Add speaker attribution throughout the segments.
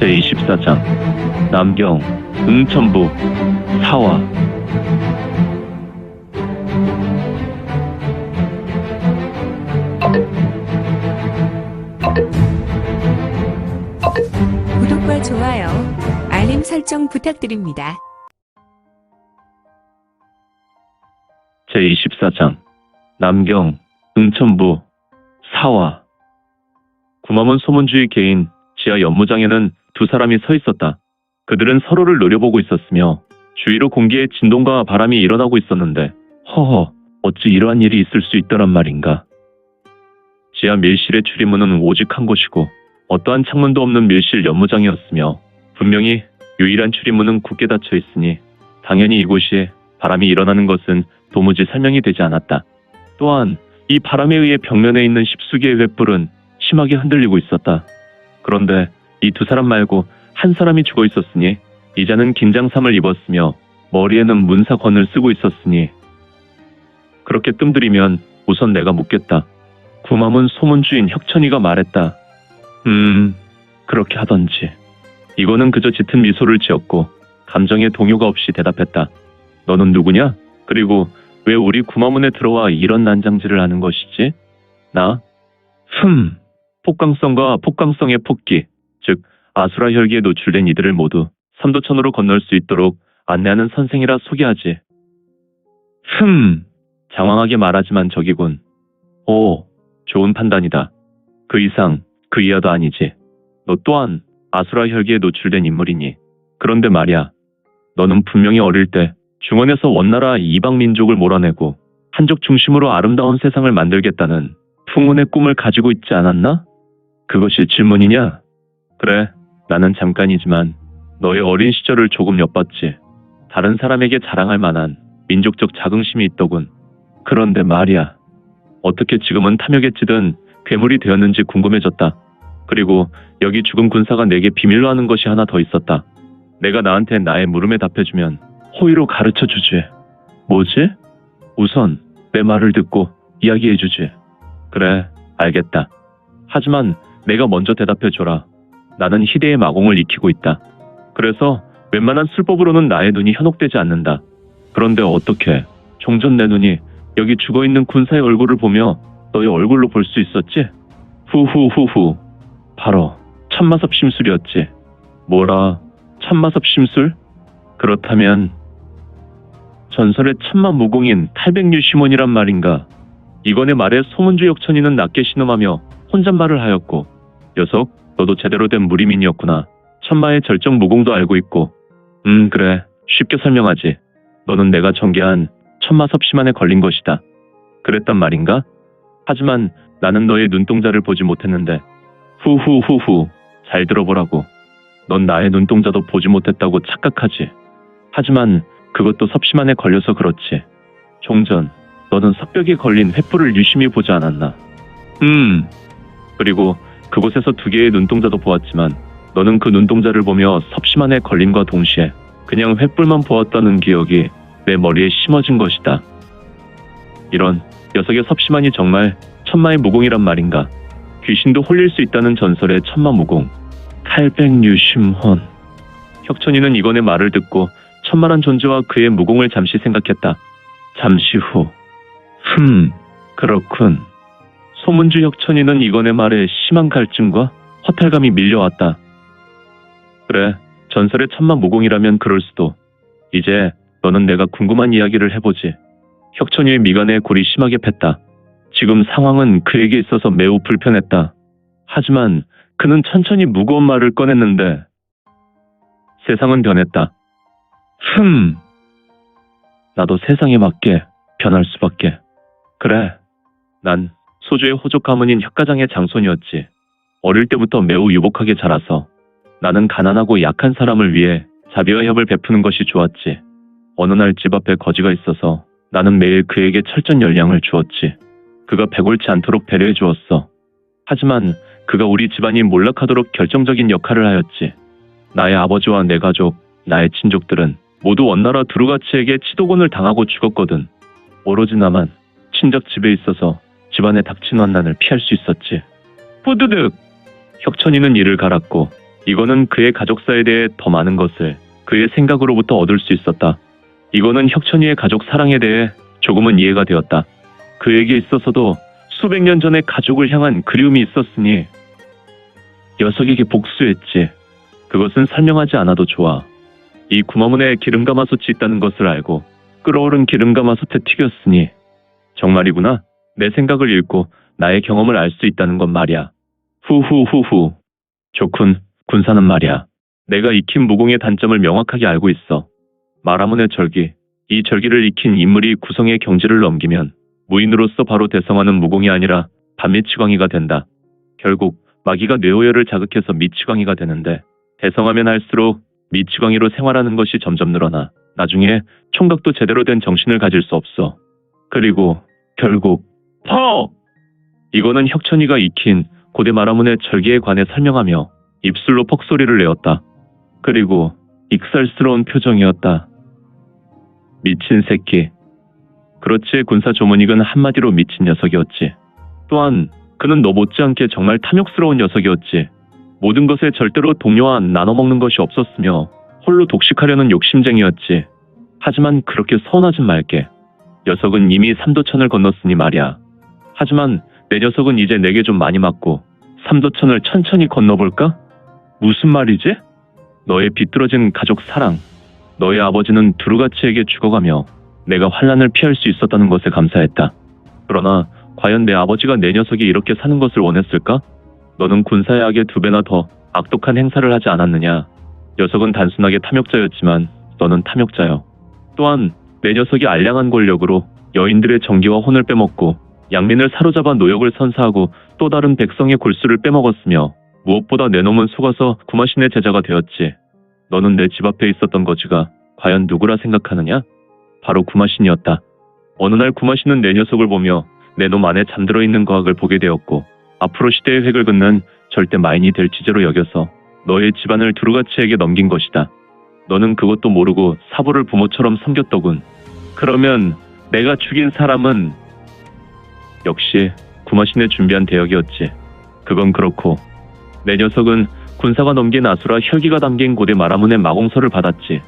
Speaker 1: 제24장 남경 응천부 사화.
Speaker 2: 구독과 좋아요, 알림 설정 부탁드립니다.
Speaker 1: 제24장 남경 응천부 사화. 구마문 소문주의 개인 지하 연무장에는 두 사람이 서 있었다. 그들은 서로를 노려보고 있었으며 주위로 공기에 진동과 바람이 일어나고 있었는데 허허, 어찌 이러한 일이 있을 수 있더란 말인가. 지하 밀실의 출입문은 오직 한 곳이고 어떠한 창문도 없는 밀실 연무장이었으며 분명히 유일한 출입문은 굳게 닫혀 있으니 당연히 이곳이 바람이 일어나는 것은 도무지 설명이 되지 않았다. 또한 이 바람에 의해 벽면에 있는 십수개의 횃불은 심하게 흔들리고 있었다. 그런데 이 두 사람 말고 한 사람이 죽어 있었으니 이자는 긴장삼을 입었으며 머리에는 문사건을 쓰고 있었으니 그렇게 뜸들이면 우선 내가 묻겠다. 구마문 소문주인 혁천이가 말했다. 그렇게 하던지. 이거는 그저 짙은 미소를 지었고 감정의 동요가 없이 대답했다. 너는 누구냐? 그리고 왜 우리 구마문에 들어와 이런 난장질을 하는 것이지? 나? 폭강성과 폭강성의 폭기, 즉 아수라 혈기에 노출된 이들을 모두 삼도천으로 건널 수 있도록 안내하는 선생이라 소개하지. 장황하게 말하지만 적이군. 오, 좋은 판단이다. 그 이상, 그 이하도 아니지. 너 또한 아수라 혈기에 노출된 인물이니. 그런데 말이야, 너는 분명히 어릴 때 중원에서 원나라 이방 민족을 몰아내고 한족 중심으로 아름다운 세상을 만들겠다는 풍운의 꿈을 가지고 있지 않았나? 그것이 질문이냐? 그래, 나는 잠깐이지만 너의 어린 시절을 조금 엿봤지. 다른 사람에게 자랑할 만한 민족적 자긍심이 있더군. 그런데 말이야, 어떻게 지금은 탐욕에 찌든 괴물이 되었는지 궁금해졌다. 그리고 여기 죽은 군사가 내게 비밀로 하는 것이 하나 더 있었다. 내가 나한테 나의 물음에 답해주면 호의로 가르쳐주지. 뭐지? 우선 내 말을 듣고 이야기해주지. 그래, 알겠다. 하지만 내가 먼저 대답해줘라. 나는 희대의 마공을 익히고 있다. 그래서 웬만한 술법으로는 나의 눈이 현혹되지 않는다. 그런데 어떻게 종전 내 눈이 여기 죽어있는 군사의 얼굴을 보며 너의 얼굴로 볼 수 있었지? 후후후후. 바로 참마섭 심술이었지. 뭐라? 참마섭 심술? 그렇다면 전설의 천마무공인 탈백유심원이란 말인가? 이건의 말에 소문주 혁천이는 낮게 신음하며 혼잣말을 하였고, 녀석, 너도 제대로 된 무리민이었구나. 천마의 절정 무공도 알고 있고. 그래, 쉽게 설명하지. 너는 내가 전개한 천마섭심안에 걸린 것이다. 그랬단 말인가? 하지만 나는 너의 눈동자를 보지 못했는데. 후후후후. 잘 들어보라고. 넌 나의 눈동자도 보지 못했다고 착각하지. 하지만 그것도 섭심안에 걸려서 그렇지. 종전, 너는 섭벽에 걸린 횃불을 유심히 보지 않았나? 그리고 그곳에서 두 개의 눈동자도 보았지만 너는 그 눈동자를 보며 섭심안에 걸림과 동시에 그냥 횃불만 보았다는 기억이 내 머리에 심어진 것이다. 이런 녀석의 섭심안이 정말 천마의 무공이란 말인가? 귀신도 홀릴 수 있다는 전설의 천마무공, 탈백유심헌. 혁천이는 이건의 말을 듣고 천만한 존재와 그의 무공을 잠시 생각했다. 잠시 후, 그렇군. 소문주 혁천이는 이건의 말에 심한 갈증과 허탈감이 밀려왔다. 그래, 전설의 천마무공이라면 그럴 수도. 이제 너는 내가 궁금한 이야기를 해보지. 혁천이의 미간에 골이 심하게 팼다. 지금 상황은 그에게 있어서 매우 불편했다. 하지만 그는 천천히 무거운 말을 꺼냈는데 세상은 변했다. 나도 세상에 맞게 변할 수밖에. 그래, 난 소주의 호족 가문인 혁가장의 장손이었지. 어릴 때부터 매우 유복하게 자라서 나는 가난하고 약한 사람을 위해 자비와 협을 베푸는 것이 좋았지. 어느 날 집 앞에 거지가 있어서 나는 매일 그에게 철전 열량을 주었지. 그가 배골치 않도록 배려해 주었어. 하지만 그가 우리 집안이 몰락하도록 결정적인 역할을 하였지. 나의 아버지와 내 가족, 나의 친족들은 모두 원나라 두루가치에게 치도곤을 당하고 죽었거든. 오로지 나만 친척 집에 있어서 집안에 닥친 환난을 피할 수 있었지. 뿌드득! 혁천이는 이를 갈았고 이거는 그의 가족사에 대해 더 많은 것을 그의 생각으로부터 얻을 수 있었다. 이거는 혁천이의 가족 사랑에 대해 조금은 이해가 되었다. 그에게 있어서도 수백 년 전의 가족을 향한 그리움이 있었으니 녀석에게 복수했지. 그것은 설명하지 않아도 좋아. 이 구마문에 기름가마솥이 있다는 것을 알고 끓어오른 기름가마솥에 튀겼으니 정말이구나. 내 생각을 읽고 나의 경험을 알 수 있다는 건 말이야. 후후후후. 좋군. 군사는 말이야. 내가 익힌 무공의 단점을 명확하게 알고 있어. 마라문의 절기. 이 절기를 익힌 인물이 구성의 경지를 넘기면 무인으로서 바로 대성하는 무공이 아니라 반미치광이가 된다. 결국 마귀가 뇌오열을 자극해서 미치광이가 되는데 대성하면 할수록 미치광이로 생활하는 것이 점점 늘어나 나중에 총각도 제대로 된 정신을 가질 수 없어. 그리고 결국 이거는 혁천이가 익힌 고대 마라문의 절기에 관해 설명하며 입술로 퍽소리를 내었다. 그리고 익살스러운 표정이었다. 미친 새끼. 그렇지, 군사 조문익은 한마디로 미친 녀석이었지. 또한 그는 너 못지않게 정말 탐욕스러운 녀석이었지. 모든 것에 절대로 동료와 나눠먹는 것이 없었으며 홀로 독식하려는 욕심쟁이였지. 하지만 그렇게 서운하지 말게. 녀석은 이미 삼도천을 건넜으니 말이야. 하지만 내 녀석은 이제 내게 좀 많이 맞고 삼도천을 천천히 건너볼까? 무슨 말이지? 너의 비뚤어진 가족 사랑. 너의 아버지는 두루가치에게 죽어가며 내가 환란을 피할 수 있었다는 것에 감사했다. 그러나 과연 내 아버지가 내 녀석이 이렇게 사는 것을 원했을까? 너는 군사의 악에 2배나 더 악독한 행사를 하지 않았느냐? 녀석은 단순하게 탐욕자였지만 너는 탐욕자여. 또한 내 녀석이 알량한 권력으로 여인들의 정기와 혼을 빼먹고 양민을 사로잡아 노역을 선사하고 또 다른 백성의 골수를 빼먹었으며 무엇보다 내 놈은 속아서 구마신의 제자가 되었지. 너는 내 집 앞에 있었던 거지가 과연 누구라 생각하느냐? 바로 구마신이었다. 어느 날 구마신은 내 녀석을 보며 내 놈 안에 잠들어 있는 거학을 보게 되었고 앞으로 시대의 획을 긋는 절대 마인이 될 지제로 여겨서 너의 집안을 두루가치에게 넘긴 것이다. 너는 그것도 모르고 사부를 부모처럼 섬겼더군. 그러면 내가 죽인 사람은 역시 구마신의 준비한 대역이었지. 그건 그렇고 내 녀석은 군사가 넘긴 아수라 혈기가 담긴 고대 마라문의 마공서를 받았지.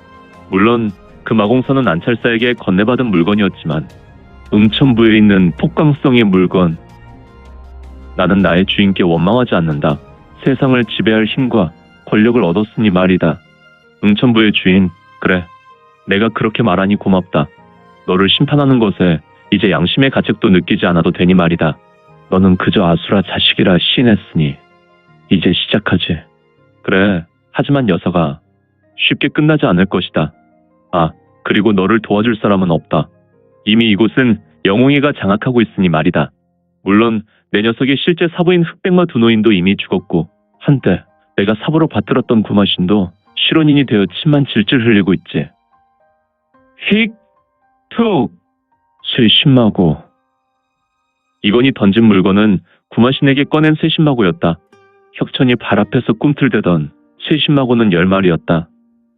Speaker 1: 물론 그 마공서는 안찰사에게 건네받은 물건이었지만 응천부에 있는 폭광성의 물건. 나는 나의 주인께 원망하지 않는다. 세상을 지배할 힘과 권력을 얻었으니 말이다. 응천부의 주인, 그래. 내가 그렇게 말하니 고맙다. 너를 심판하는 것에 이제 양심의 가책도 느끼지 않아도 되니 말이다. 너는 그저 아수라 자식이라 시인했으니 이제 시작하지. 그래, 하지만 녀석아, 쉽게 끝나지 않을 것이다. 아, 그리고 너를 도와줄 사람은 없다. 이미 이곳은 영웅이가 장악하고 있으니 말이다. 물론 내 녀석의 실제 사부인 흑백마 두노인도 이미 죽었고 한때 내가 사부로 받들었던 구마신도 실혼인이 되어 침만 질질 흘리고 있지. 휙! 툭! 쇠신마고. 이건이 던진 물건은 구마신에게 꺼낸 쇠신마고였다. 혁천이 발 앞에서 꿈틀대던 쇠신마고는 10마리였다.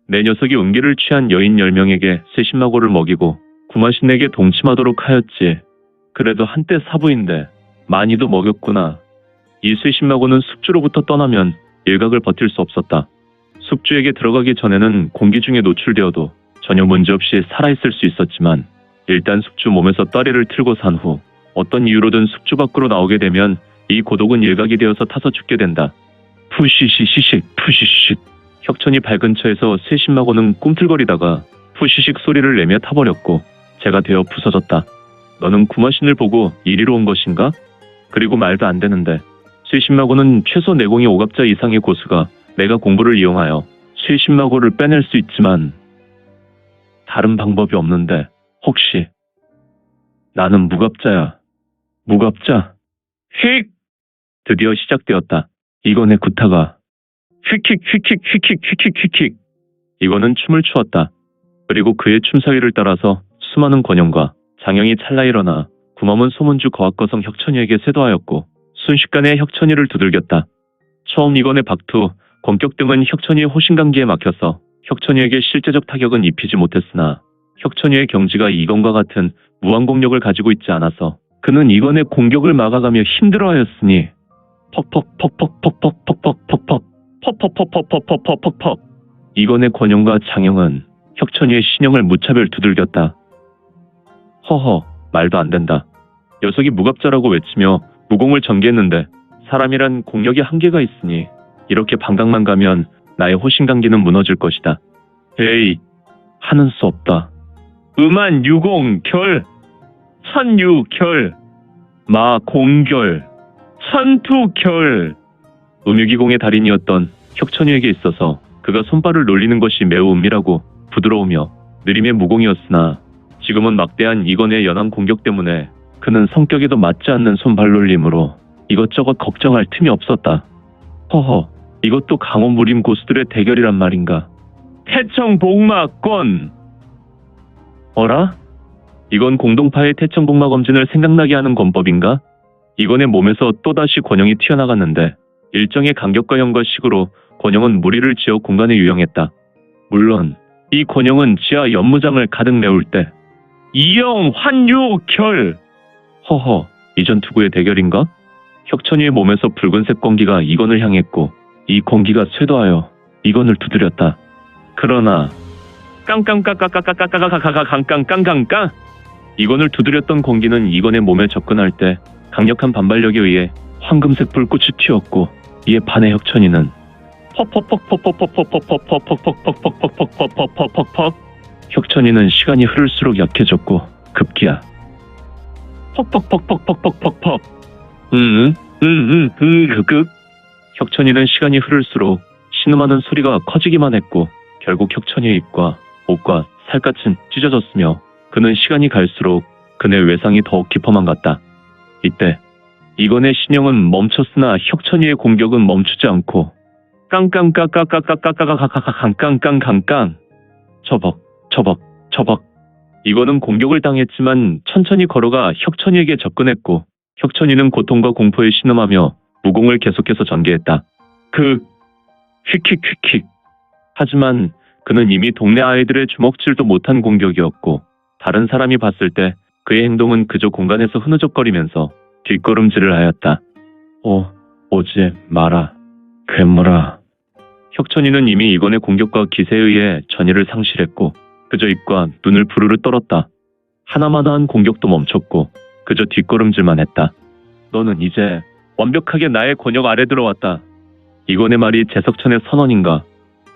Speaker 1: 내 녀석이 운기를 취한 여인 10명에게 쇠신마고를 먹이고 구마신에게 동침하도록 하였지. 그래도 한때 사부인데 많이도 먹였구나. 이 쇠신마고는 숙주로부터 떠나면 일각을 버틸 수 없었다. 숙주에게 들어가기 전에는 공기 중에 노출되어도 전혀 문제없이 살아있을 수 있었지만 일단 숙주 몸에서 따리를 틀고 산 후 어떤 이유로든 숙주 밖으로 나오게 되면 이 고독은 일각이 되어서 타서 죽게 된다. 푸시시시식 푸시식. 혁천이 발 근처에서 쇠신마고는 꿈틀거리다가 푸시식 소리를 내며 타버렸고 제가 되어 부서졌다. 너는 구마신을 보고 이리로 온 것인가? 그리고 말도 안 되는데 쇠신마고는 최소 내공이 5갑자 이상의 고수가 내가 공부를 이용하여 쇠신마고를 빼낼 수 있지만 다른 방법이 없는데 혹시 나는 무갑자야. 무갑자. 휙! 드디어 시작되었다. 이건의 구타가 휙휙 휙휙 휙휙 휙휙 휙휙. 이거는 춤을 추었다. 그리고 그의 춤사위를 따라서 수많은 권영과 장영이 찰나 일어나 구마문 소문주 거학거성 혁천이에게 쇄도하였고 순식간에 혁천이를 두들겼다. 처음 이건의 박투, 권격 등은 혁천이의 호신감기에 막혀서 혁천이에게 실제적 타격은 입히지 못했으나 혁천이의 경지가 이건과 같은 무한공력을 가지고 있지 않아서 그는 이건의 공격을 막아가며 힘들어하였으니 퍽퍽퍽퍽퍽퍽퍽퍽퍽 퍽퍽퍽퍽퍽퍽퍽퍽. 이건의 권영과 장영은 혁천이의 신형을 무차별 두들겼다. 허허, 말도 안 된다. 녀석이 무갑자라고 외치며 무공을 전개했는데 사람이란 공력에 한계가 있으니 이렇게 방당만 가면 나의 호신강기는 무너질 것이다. 에이, 하는 수 없다. 음한 유공 결, 천유 결, 마 공결, 천투 결. 음유기공의 달인이었던 혁천이에게 있어서 그가 손발을 놀리는 것이 매우 은밀하고 부드러우며 느림의 무공이었으나 지금은 막대한 이건의 연한 공격 때문에 그는 성격에도 맞지 않는 손발 놀림으로 이것저것 걱정할 틈이 없었다. 허허, 이것도 강원무림 고수들의 대결이란 말인가. 태청복마권. 어라? 이건 공동파의 태청복마 검진을 생각나게 하는 권법인가? 이건의 몸에서 또다시 권영이 튀어나갔는데 일정의 간격과 형과 식으로 권영은 무리를 지어 공간에 유영했다. 물론 이 권영은 지하 연무장을 가득 메울 때 이영 환유 결. 허허, 이전 투구의 대결인가? 혁천이의 몸에서 붉은색 공기가 이건을 향했고 이 공기가 쇄도하여 이건을 두드렸다. 그러나 깡깡까까까까까까까까깡깡깡깡깡. 이건을 두드렸던 공기는 이건의 몸에 접근할 때 강력한 반발력에 의해 황금색 불꽃이 튀었고 이에 반해 혁천이는 퍽퍽퍽퍽퍽퍽퍽퍽퍽퍽퍽퍽퍽퍽퍽퍽퍽퍽. 혁천이는 시간이 흐를수록 약해졌고 급기야 퍽퍽퍽퍽퍽퍽퍽퍽. 극. 혁천이는 시간이 흐를수록 신음하는 소리가 커지기만 했고 결국 혁천이의 입과 옷과 살갗은 찢어졌으며 그는 시간이 갈수록 그의 외상이 더욱 깊어만 갔다. 이때 이건의 신형은 멈췄으나 혁천이의 공격은 멈추지 않고 깡깡까까까까까까까까깡깡깡깡깡. 처벅. 이건은 공격을 당했지만 천천히 걸어가 혁천이에게 접근했고 혁천이는 고통과 공포에 신음하며 무공을 계속해서 전개했다. 휙휙휙휙. 하지만 그는 이미 동네 아이들의 주먹질도 못한 공격이었고 다른 사람이 봤을 때 그의 행동은 그저 공간에서 흐느적거리면서 뒷걸음질을 하였다. 오지 마라. 괴물아. 혁천이는 이미 이건의 공격과 기세에 의해 전의를 상실했고 그저 입과 눈을 부르르 떨었다. 하나마나한 공격도 멈췄고 그저 뒷걸음질만 했다. 너는 이제 완벽하게 나의 권역 아래 들어왔다. 이건의 말이 제석천의 선언인가?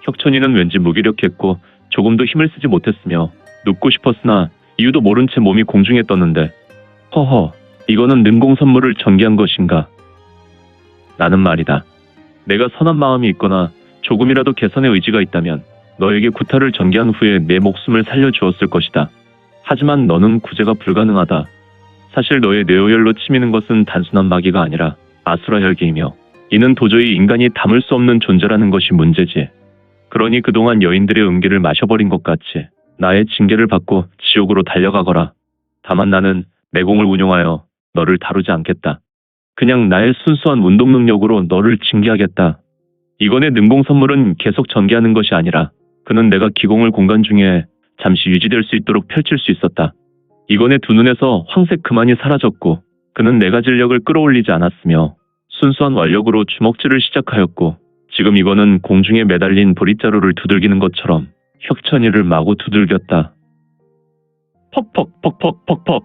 Speaker 1: 혁천이는 왠지 무기력했고 조금도 힘을 쓰지 못했으며 눕고 싶었으나 이유도 모른 채 몸이 공중에 떴는데 허허, 이거는 능공 선물을 전개한 것인가? 나는 말이다. 내가 선한 마음이 있거나 조금이라도 개선의 의지가 있다면 너에게 구타를 전개한 후에 내 목숨을 살려주었을 것이다. 하지만 너는 구제가 불가능하다. 사실 너의 뇌오열로 치미는 것은 단순한 마귀가 아니라 아수라 혈기이며 이는 도저히 인간이 담을 수 없는 존재라는 것이 문제지. 그러니 그동안 여인들의 음기를 마셔버린 것 같이 나의 징계를 받고 지옥으로 달려가거라. 다만 나는 내공을 운용하여 너를 다루지 않겠다. 그냥 나의 순수한 운동 능력으로 너를 징계하겠다. 이건의 능공 선물은 계속 전개하는 것이 아니라 그는 내가 기공을 공간 중에 잠시 유지될 수 있도록 펼칠 수 있었다. 이건의 두 눈에서 황색 그만이 사라졌고 그는 내가 진력을 끌어올리지 않았으며 순수한 완력으로 주먹질을 시작하였고 지금 이건은 공중에 매달린 보릿자루를 두들기는 것처럼 혁천이를 마구 두들겼다. 퍽퍽퍽퍽퍽퍽.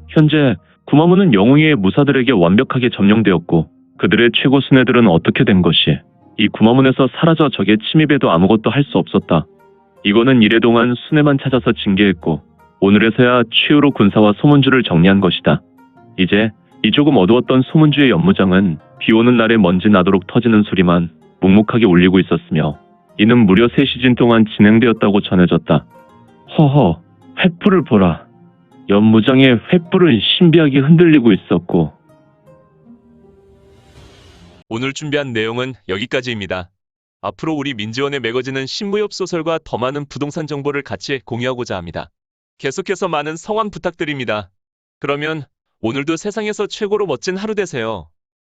Speaker 1: 현재 구마모는 영웅의 무사들에게 완벽하게 점령되었고 그들의 최고 수뇌들은 어떻게 된 것이 이 구마문에서 사라져 적의 침입에도 아무것도 할 수 없었다. 이거는 이래 동안 수뇌만 찾아서 징계했고 오늘에서야 최후로 군사와 소문주를 정리한 것이다. 이제 이 조금 어두웠던 소문주의 연무장은 비 오는 날에 먼지 나도록 터지는 소리만 묵묵하게 울리고 있었으며 이는 무려 3시즌 동안 진행되었다고 전해졌다. 허허, 횃불을 보라. 연무장의 횃불은 신비하게 흔들리고 있었고.
Speaker 3: 오늘 준비한 내용은 여기까지입니다. 앞으로 우리 민지원의 매거진은 신무협 소설과 더 많은 부동산 정보를 같이 공유하고자 합니다. 계속해서 많은 성원 부탁드립니다. 그러면 오늘도 세상에서 최고로 멋진 하루 되세요.